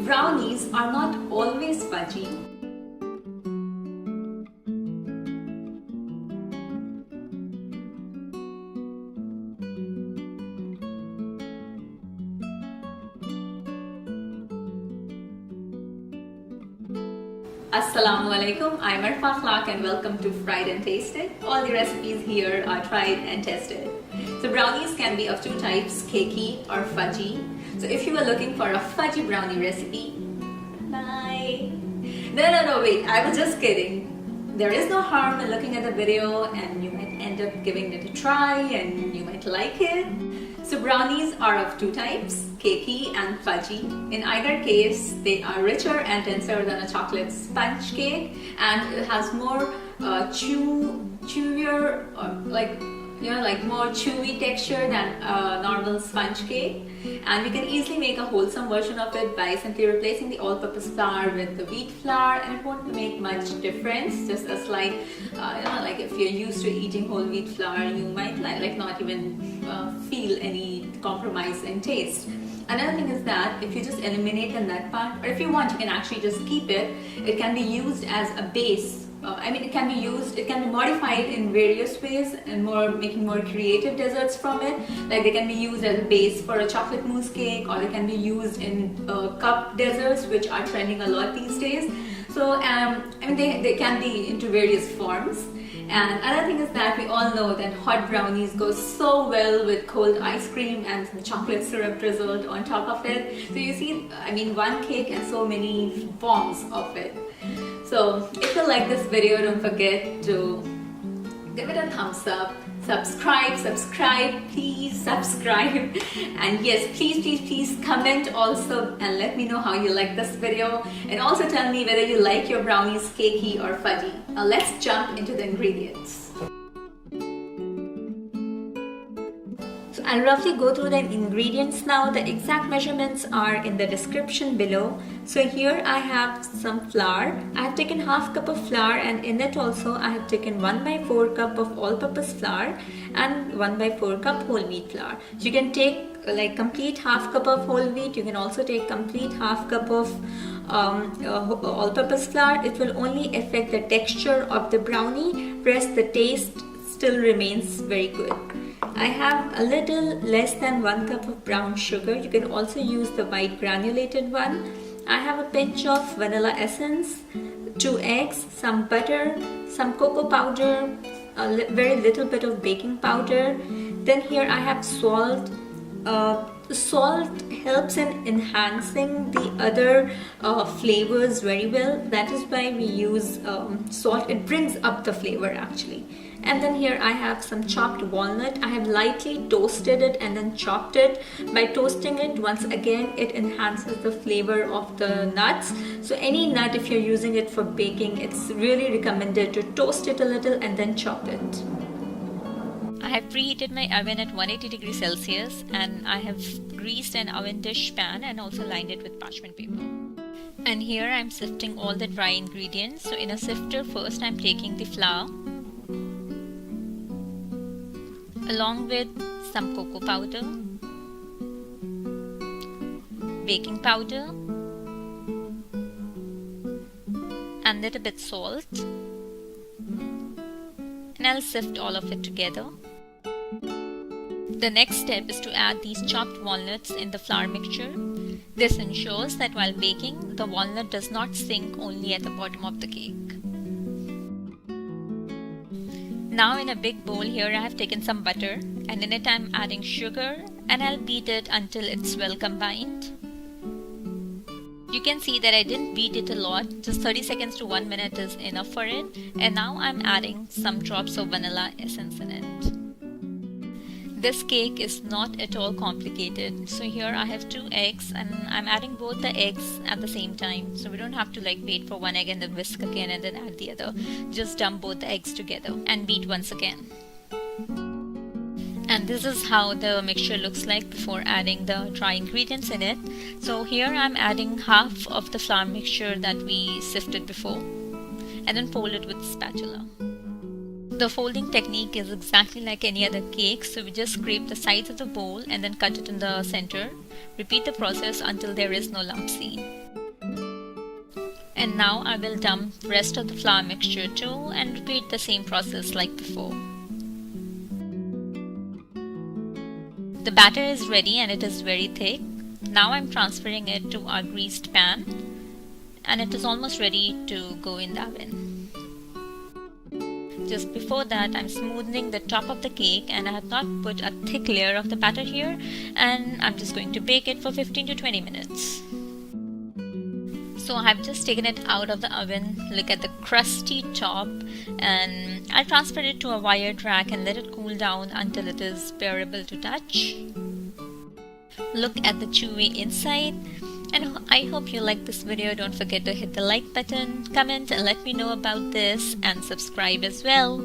brownies are not always fudgy. Assalamu alaikum, I'm Arfa Clark and welcome to Fried and Tasted. All the recipes here are tried and tested. So brownies can be of two types, cakey or fudgy. So if you are looking for a fudgy brownie recipe, bye. No, wait, I was just kidding. There is no harm in looking at the video and you might end up giving it a try and you might like it. So brownies are of two types, cakey and fudgy. In either case, they are richer and denser than a chocolate sponge cake, and it has more chewier, like more chewy texture than a normal sponge cake. And we can easily make a wholesome version of it by simply replacing the all-purpose flour with the wheat flour, and it won't make much difference. Just as like if you're used to eating whole wheat flour, you might not even feel any compromise in taste. Another thing is that if you just eliminate the nut part, or if you want, you can actually just keep it. It can be used as a base. It can be modified in various ways and making more creative desserts from it. Like they can be used as a base for a chocolate mousse cake, or they can be used in cup desserts, which are trending a lot these days. So they can be into various forms. And another thing is that we all know that hot brownies go so well with cold ice cream and some chocolate syrup drizzled on top of it. So you see, one cake and so many forms of it. So if you like this video, don't forget to give it a thumbs up, subscribe, please subscribe, and yes, please comment also and let me know how you like this video, and also tell me whether you like your brownies cakey or fudgy. Now let's jump into the ingredients. So I'll roughly go through the ingredients now. The exact measurements are in the description below. So here I have some flour. I have taken half cup of flour, and in it also I have taken 1/4 cup of all-purpose flour and 1/4 cup whole wheat flour. So you can take complete half cup of whole wheat. You can also take complete half cup of all-purpose flour. It will only affect the texture of the brownie, whereas the taste still remains very good. I have a little less than 1 cup of brown sugar. You can also use the white granulated one. I have a pinch of vanilla essence, 2 eggs, some butter, some cocoa powder, very little bit of baking powder. Then here I have salt. Salt helps in enhancing the other flavors very well. That is why we use salt. It brings up the flavor actually. And then here I have some chopped walnut. I have lightly toasted it and then chopped it. By toasting it, once again, it enhances the flavor of the nuts. So any nut, if you're using it for baking, it's really recommended to toast it a little and then chop it. I have preheated my oven at 180 degrees Celsius, and I have greased an oven dish pan and also lined it with parchment paper. And here I'm sifting all the dry ingredients. So in a sifter, first I'm taking the flour along with some cocoa powder, baking powder, and little bit salt, and I'll sift all of it together. The next step is to add these chopped walnuts in the flour mixture. This ensures that while baking, the walnut does not sink only at the bottom of the cake. Now in a big bowl here I have taken some butter, and in it I'm adding sugar, and I'll beat it until it's well combined. You can see that I didn't beat it a lot, just 30 seconds to 1 minute is enough for it. And now I'm adding some drops of vanilla essence in it. This cake is not at all complicated. So here I have 2 eggs, and I'm adding both the eggs at the same time. So we don't have to wait for one egg and then whisk again and then add the other. Just dump both the eggs together and beat once again. And this is how the mixture looks like before adding the dry ingredients in it. So here I'm adding half of the flour mixture that we sifted before, and then fold it with a spatula. The folding technique is exactly like any other cake, so we just scrape the sides of the bowl and then cut it in the center. Repeat the process until there is no lump seen. And now I will dump rest of the flour mixture too and repeat the same process like before. The batter is ready and it is very thick. Now I'm transferring it to our greased pan and it is almost ready to go in the oven. Just before that, I'm smoothing the top of the cake and I have not put a thick layer of the batter here, and I'm just going to bake it for 15 to 20 minutes. So I've just taken it out of the oven. Look at the crusty top, and I'll transfer it to a wired rack and let it cool down until it is bearable to touch. Look at the chewy inside. And I hope you like this video. Don't forget to hit the like button, comment and let me know about this, and subscribe as well.